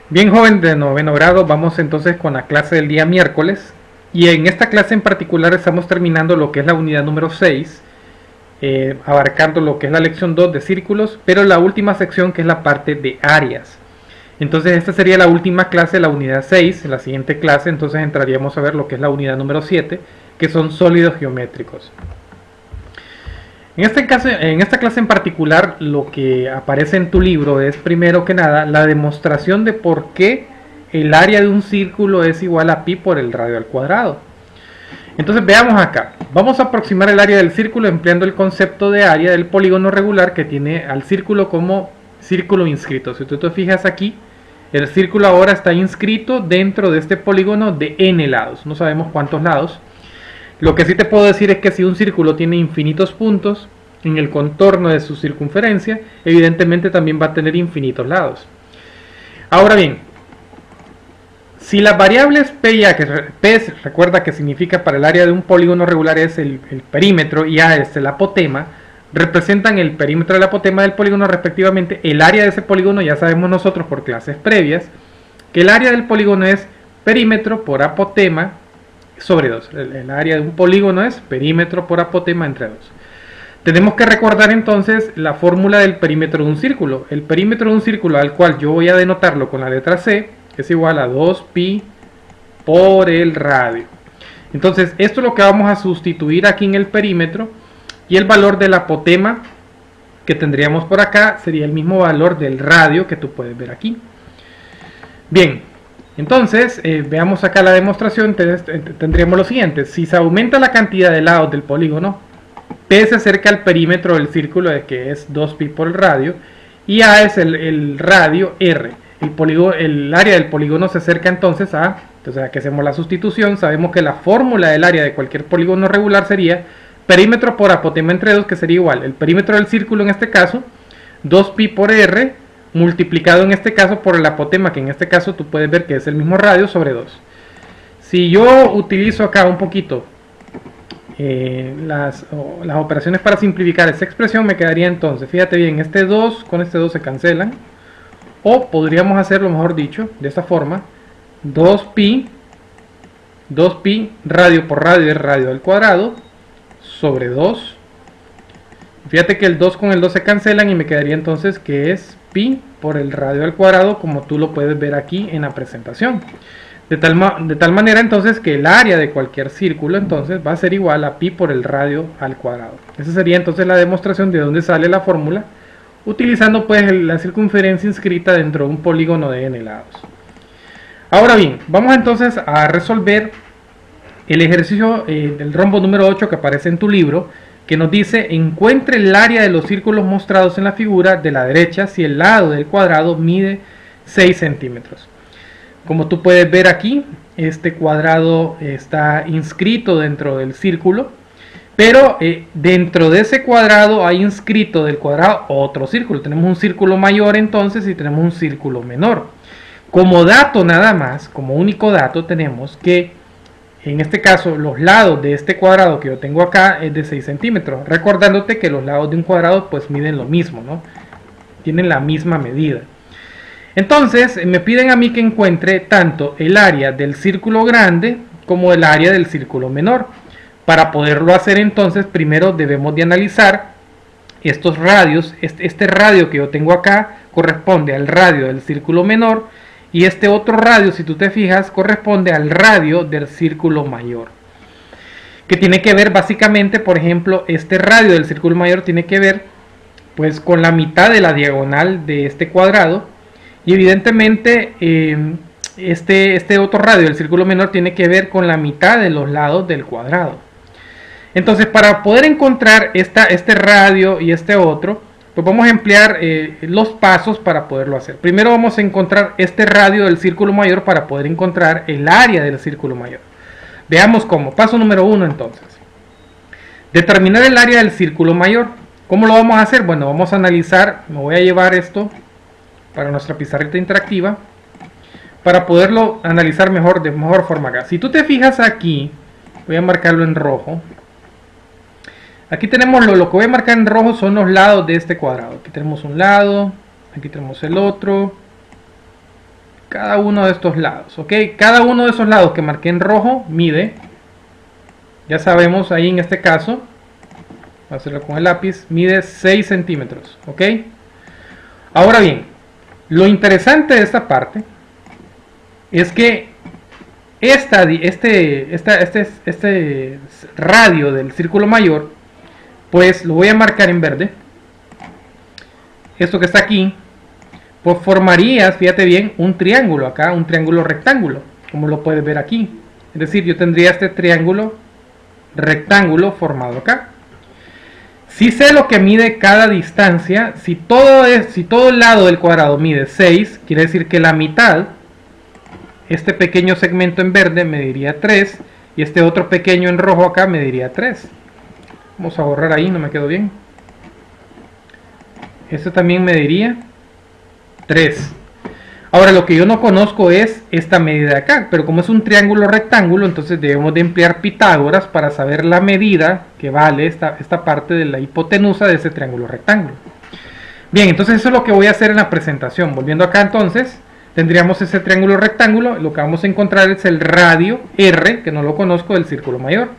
Bien, joven de noveno grado, vamos entonces con la clase del día miércoles. Y en esta clase en particular estamos terminando lo que es la unidad número 6, abarcando lo que es la lección 2 de círculos, pero la última sección que es la parte de áreas. Entonces esta sería la última clase de la unidad 6. En la siguiente clase entonces entraríamos a ver lo que es la unidad número 7, que son sólidos geométricos. En esta clase en particular, lo que aparece en tu libro es, primero que nada, la demostración de por qué el área de un círculo es igual a pi por el radio al cuadrado. Entonces veamos acá. Vamos a aproximar el área del círculo empleando el concepto de área del polígono regular que tiene al círculo como círculo inscrito. Si tú te fijas aquí, el círculo ahora está inscrito dentro de este polígono de n lados. No sabemos cuántos lados. Lo que sí te puedo decir es que si un círculo tiene infinitos puntos en el contorno de su circunferencia, evidentemente también va a tener infinitos lados. Ahora bien, si las variables P y A, que P recuerda que significa para el área de un polígono regular es el perímetro y A es el apotema, representan el perímetro del apotema del polígono respectivamente, el área de ese polígono ya sabemos nosotros por clases previas, que el área del polígono es perímetro por apotema sobre 2. El área de un polígono es perímetro por apotema entre 2. Tenemos que recordar entonces la fórmula del perímetro de un círculo. El perímetro de un círculo al cual yo voy a denotarlo con la letra C es igual a 2pi por el radio. Entonces esto es lo que vamos a sustituir aquí en el perímetro, y el valor del apotema que tendríamos por acá sería el mismo valor del radio que tú puedes ver aquí. Bien, entonces veamos acá la demostración. Tendríamos lo siguiente: si se aumenta la cantidad de lados del polígono, P se acerca al perímetro del círculo, que es 2pi por el radio, y A es el radio R. El área del polígono se acerca entonces entonces aquí hacemos la sustitución. Sabemos que la fórmula del área de cualquier polígono regular sería perímetro por apotema entre 2, que sería igual el perímetro del círculo en este caso, 2pi por R, multiplicado en este caso por el apotema, que en este caso tú puedes ver que es el mismo radio, sobre 2. Si yo utilizo acá un poquito las operaciones para simplificar esta expresión, me quedaría entonces, fíjate bien, este 2 con este 2 se cancelan, o podríamos hacerlo, mejor dicho, de esta forma: 2pi radio por radio es radio al cuadrado, sobre 2. Fíjate que el 2 con el 2 se cancelan y me quedaría entonces que es pi por el radio al cuadrado, como tú lo puedes ver aquí en la presentación. De tal manera entonces que el área de cualquier círculo entonces va a ser igual a pi por el radio al cuadrado. Esa sería entonces la demostración de dónde sale la fórmula, utilizando pues la circunferencia inscrita dentro de un polígono de n lados. Ahora bien, vamos entonces a resolver el ejercicio del rombo número 8 que aparece en tu libro, que nos dice: encuentre el área de los círculos mostrados en la figura de la derecha si el lado del cuadrado mide 6 centímetros. Como tú puedes ver aquí, este cuadrado está inscrito dentro del círculo, pero dentro de ese cuadrado hay inscrito del cuadrado otro círculo. Tenemos un círculo mayor entonces y tenemos un círculo menor. Como dato nada más, como único dato, tenemos que en este caso los lados de este cuadrado que yo tengo acá es de 6 centímetros. Recordándote que los lados de un cuadrado pues miden lo mismo, ¿no? Tienen la misma medida. Entonces me piden a mí que encuentre tanto el área del círculo grande como el área del círculo menor. Para poderlo hacer entonces primero debemos de analizar estos radios. Este radio que yo tengo acá corresponde al radio del círculo menor, y este otro radio, si tú te fijas, corresponde al radio del círculo mayor, que tiene que ver básicamente, por ejemplo, este radio del círculo mayor tiene que ver pues con la mitad de la diagonal de este cuadrado, y evidentemente este otro radio del círculo menor tiene que ver con la mitad de los lados del cuadrado. Entonces, para poder encontrar este radio y este otro, pues vamos a emplear los pasos para poderlo hacer. Primero vamos a encontrar este radio del círculo mayor para poder encontrar el área del círculo mayor. Veamos cómo. Paso número 1 entonces: determinar el área del círculo mayor. ¿Cómo lo vamos a hacer? Bueno, vamos a analizar. Me voy a llevar esto para nuestra pizarrita interactiva para poderlo analizar de mejor forma acá. Si tú te fijas aquí, voy a marcarlo en rojo. Aquí tenemos lo que voy a marcar en rojo son los lados de este cuadrado. Aquí tenemos un lado, aquí tenemos el otro, cada uno de estos lados, ¿ok? Cada uno de esos lados que marqué en rojo mide, ya sabemos ahí en este caso, voy a hacerlo con el lápiz, mide 6 centímetros, ¿ok? Ahora bien, lo interesante de esta parte es que este radio del círculo mayor, pues lo voy a marcar en verde. Esto que está aquí, pues formarías, fíjate bien, un triángulo acá, un triángulo rectángulo, como lo puedes ver aquí. Es decir, yo tendría este triángulo rectángulo formado acá. Si sé lo que mide cada distancia, si todo el lado del cuadrado mide 6, quiere decir que la mitad, este pequeño segmento en verde mediría 3, y este otro pequeño en rojo acá mediría 3. Vamos a borrar ahí, no me quedó bien. Este también mediría 3. Ahora lo que yo no conozco es esta medida de acá, pero como es un triángulo rectángulo, entonces debemos de emplear Pitágoras para saber la medida que vale esta parte de la hipotenusa de ese triángulo rectángulo. Bien, entonces eso es lo que voy a hacer en la presentación. Volviendo acá entonces, tendríamos ese triángulo rectángulo, lo que vamos a encontrar es el radio R, que no lo conozco, del círculo mayor.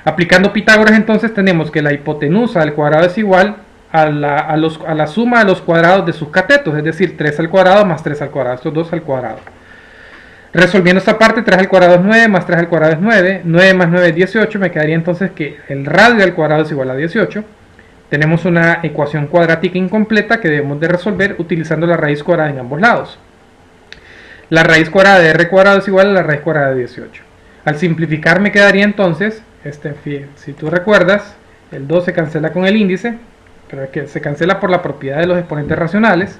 Aplicando Pitágoras entonces tenemos que la hipotenusa al cuadrado es igual a la suma de los cuadrados de sus catetos, es decir, 3 al cuadrado más 3 al cuadrado, estos dos al cuadrado. Resolviendo esta parte, 3 al cuadrado es 9, más 3 al cuadrado es 9, 9 más 9 es 18, me quedaría entonces que el radio al cuadrado es igual a 18. Tenemos una ecuación cuadrática incompleta que debemos de resolver utilizando la raíz cuadrada en ambos lados. La raíz cuadrada de r cuadrado es igual a la raíz cuadrada de 18. Al simplificar me quedaría entonces, si tú recuerdas, el 2 se cancela con el índice, pero es que se cancela por la propiedad de los exponentes racionales.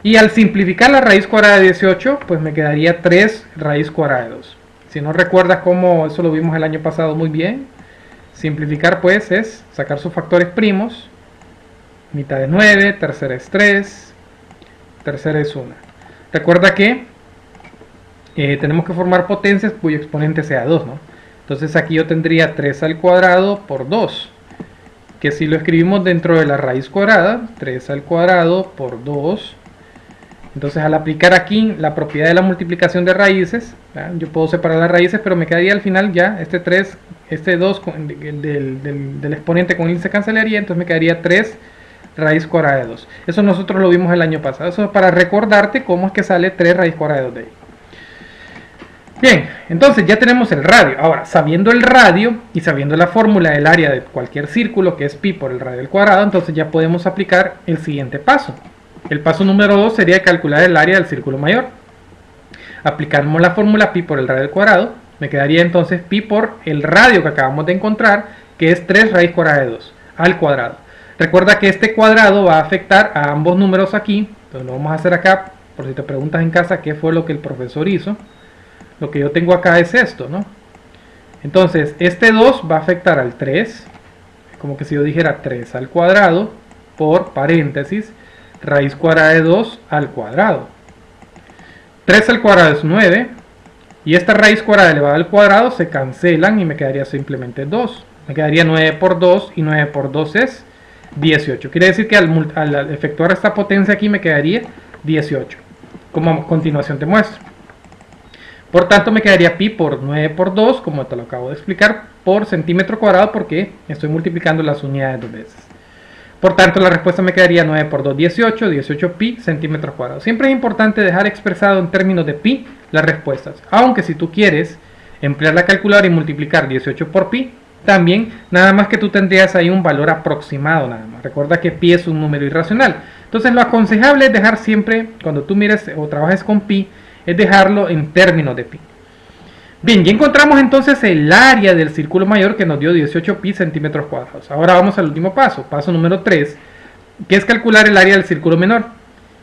Y al simplificar la raíz cuadrada de 18, pues me quedaría 3 raíz cuadrada de 2. Si no recuerdas cómo eso lo vimos el año pasado muy bien, simplificar pues es sacar sus factores primos. Mitad es 9, tercera es 3, tercera es 1. Recuerda que tenemos que formar potencias cuyo exponente sea 2, ¿no? Entonces aquí yo tendría 3 al cuadrado por 2. Que si lo escribimos dentro de la raíz cuadrada, 3 al cuadrado por 2. Entonces al aplicar aquí la propiedad de la multiplicación de raíces, ¿verdad? Yo puedo separar las raíces, pero me quedaría al final ya este 3, este 2 del exponente con el índice cancelaría, entonces me quedaría 3 raíz cuadrada de 2. Eso nosotros lo vimos el año pasado, eso es para recordarte cómo es que sale 3 raíz cuadrada de 2 de ahí. Bien, entonces ya tenemos el radio. Ahora, sabiendo el radio y sabiendo la fórmula del área de cualquier círculo, que es pi por el radio al cuadrado, entonces ya podemos aplicar el siguiente paso. El paso número 2 sería calcular el área del círculo mayor. Aplicamos la fórmula pi por el radio al cuadrado. Me quedaría entonces pi por el radio que acabamos de encontrar, que es 3 raíz cuadrada de 2 al cuadrado. Recuerda que este cuadrado va a afectar a ambos números aquí. Entonces lo vamos a hacer acá, por si te preguntas en casa qué fue lo que el profesor hizo. Lo que yo tengo acá es esto, ¿no? Entonces, este 2 va a afectar al 3, como que si yo dijera 3 al cuadrado, por paréntesis, raíz cuadrada de 2 al cuadrado. 3 al cuadrado es 9, y esta raíz cuadrada elevada al cuadrado se cancelan y me quedaría simplemente 2. Me quedaría 9 por 2, y 9 por 2 es 18. Quiere decir que al efectuar esta potencia aquí me quedaría 18, como a continuación te muestro. Por tanto me quedaría pi por 9 por 2, como te lo acabo de explicar, por centímetro cuadrado, porque estoy multiplicando las unidades dos veces. Por tanto la respuesta me quedaría 9 por 2, 18, 18 pi centímetros cuadrados. Siempre es importante dejar expresado en términos de pi las respuestas, aunque si tú quieres emplear la calculadora y multiplicar 18 por pi, también, nada más que tú tendrías ahí un valor aproximado nada más. Recuerda que pi es un número irracional. Entonces lo aconsejable es dejar siempre, cuando tú mires o trabajes con pi, es dejarlo en términos de pi. Bien, ya encontramos entonces el área del círculo mayor que nos dio 18 pi centímetros cuadrados. Ahora vamos al último paso, paso número 3, que es calcular el área del círculo menor.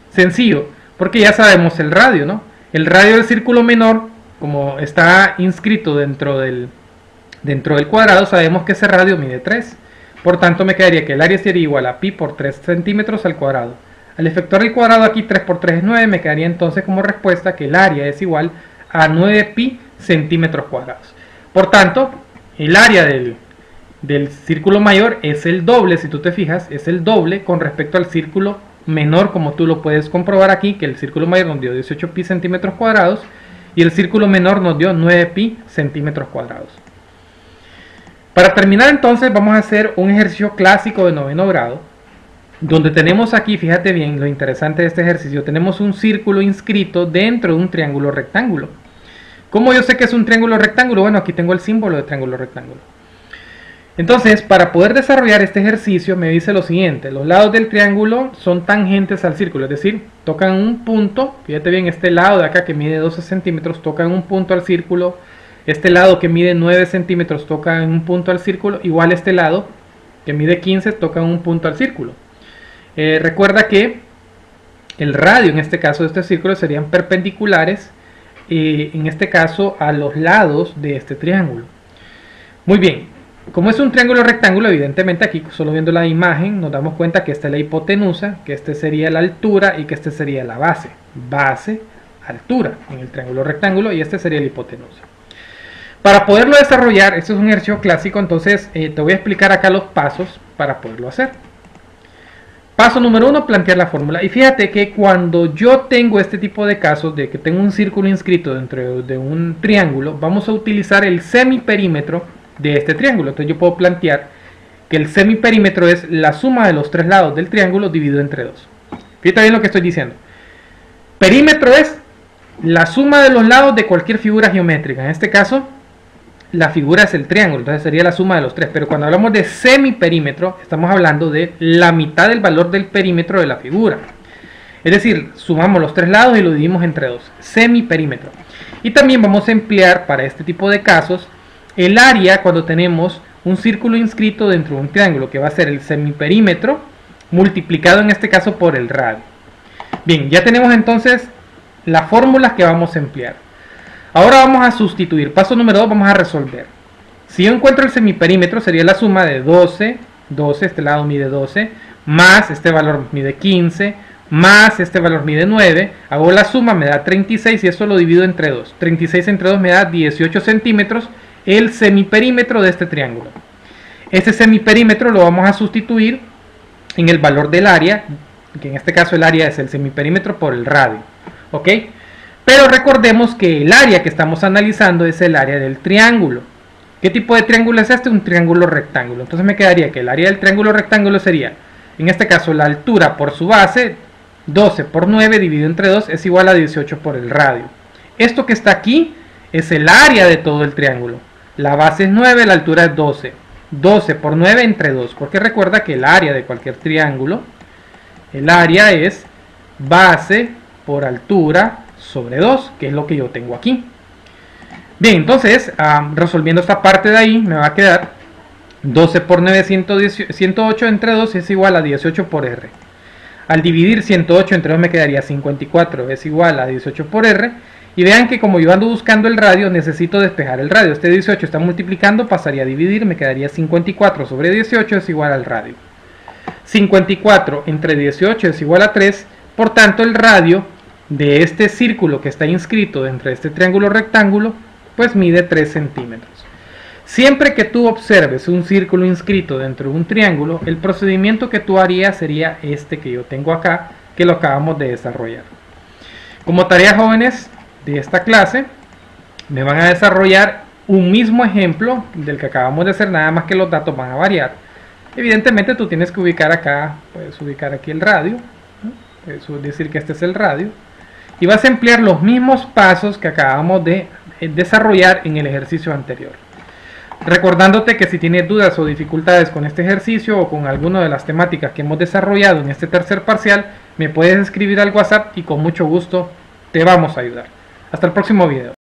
Sencillo, porque ya sabemos el radio, ¿no? El radio del círculo menor, como está inscrito dentro del cuadrado, sabemos que ese radio mide 3. Por tanto me quedaría que el área sería igual a pi por 3 centímetros al cuadrado. Al efectuar el cuadrado aquí, 3 por 3 es 9, me quedaría entonces como respuesta que el área es igual a 9 pi centímetros cuadrados. Por tanto, el área del círculo mayor es el doble, si tú te fijas, es el doble con respecto al círculo menor, como tú lo puedes comprobar aquí, que el círculo mayor nos dio 18 pi centímetros cuadrados y el círculo menor nos dio 9 pi centímetros cuadrados. Para terminar entonces vamos a hacer un ejercicio clásico de noveno grado, donde tenemos aquí, fíjate bien lo interesante de este ejercicio, tenemos un círculo inscrito dentro de un triángulo rectángulo. ¿Cómo yo sé que es un triángulo rectángulo? Bueno, aquí tengo el símbolo de triángulo rectángulo. Entonces, para poder desarrollar este ejercicio me dice lo siguiente: los lados del triángulo son tangentes al círculo, es decir, tocan un punto, fíjate bien, este lado de acá que mide 12 centímetros toca en un punto al círculo, este lado que mide 9 centímetros toca en un punto al círculo, igual este lado que mide 15 toca en un punto al círculo. Recuerda que el radio en este caso de este círculo serían perpendiculares, en este caso a los lados de este triángulo. Muy bien. Como es un triángulo rectángulo, evidentemente aquí solo viendo la imagen nos damos cuenta que esta es la hipotenusa, que este sería la altura y que este sería la base. Base, altura en el triángulo rectángulo y este sería la hipotenusa. Para poderlo desarrollar, este es un ejercicio clásico, entonces te voy a explicar acá los pasos para poderlo hacer. Paso número 1, plantear la fórmula. Y fíjate que cuando yo tengo este tipo de casos, de que tengo un círculo inscrito dentro de un triángulo, vamos a utilizar el semiperímetro de este triángulo. Entonces yo puedo plantear que el semiperímetro es la suma de los tres lados del triángulo dividido entre 2. Fíjate bien lo que estoy diciendo. Perímetro es la suma de los lados de cualquier figura geométrica. En este caso, la figura es el triángulo, entonces sería la suma de los tres. Pero cuando hablamos de semiperímetro, estamos hablando de la mitad del valor del perímetro de la figura. Es decir, sumamos los tres lados y lo dividimos entre 2. Semiperímetro. Y también vamos a emplear para este tipo de casos el área cuando tenemos un círculo inscrito dentro de un triángulo, que va a ser el semiperímetro multiplicado en este caso por el radio. Bien, ya tenemos entonces las fórmulas que vamos a emplear. Ahora vamos a sustituir. Paso número 2, vamos a resolver. Si yo encuentro el semiperímetro, sería la suma de 12, este lado mide 12, más este valor mide 15, más este valor mide 9, hago la suma, me da 36 y eso lo divido entre 2. 36 entre 2 me da 18 centímetros, el semiperímetro de este triángulo. Este semiperímetro lo vamos a sustituir en el valor del área, que en este caso el área es el semiperímetro por el radio. ¿Ok? Pero recordemos que el área que estamos analizando es el área del triángulo. ¿Qué tipo de triángulo es este? Un triángulo rectángulo. Entonces me quedaría que el área del triángulo rectángulo sería, en este caso, la altura por su base, 12 por 9 dividido entre 2 es igual a 18 por el radio. Esto que está aquí es el área de todo el triángulo. La base es 9, la altura es 12. 12 por 9 entre 2, porque recuerda que el área de cualquier triángulo, el área es base por altura sobre 2, que es lo que yo tengo aquí. Bien, entonces, resolviendo esta parte de ahí, me va a quedar 12 por 9, 108 entre 2 es igual a 18 por R. Al dividir 108 entre 2 me quedaría 54, es igual a 18 por R. Y vean que como yo ando buscando el radio, necesito despejar el radio. Este 18 está multiplicando, pasaría a dividir, me quedaría 54 sobre 18 es igual al radio. 54 entre 18 es igual a 3, por tanto el radio de este círculo que está inscrito dentro de este triángulo rectángulo, pues mide 3 centímetros. Siempre que tú observes un círculo inscrito dentro de un triángulo, el procedimiento que tú harías sería este que yo tengo acá, que lo acabamos de desarrollar. Como tarea, jóvenes, de esta clase, me van a desarrollar un mismo ejemplo del que acabamos de hacer, nada más que los datos van a variar. Evidentemente tú tienes que ubicar acá, puedes ubicar aquí el radio, ¿no? Puedes decir que este es el radio, y vas a emplear los mismos pasos que acabamos de desarrollar en el ejercicio anterior. Recordándote que si tienes dudas o dificultades con este ejercicio o con alguna de las temáticas que hemos desarrollado en este tercer parcial, me puedes escribir al WhatsApp y con mucho gusto te vamos a ayudar. Hasta el próximo video.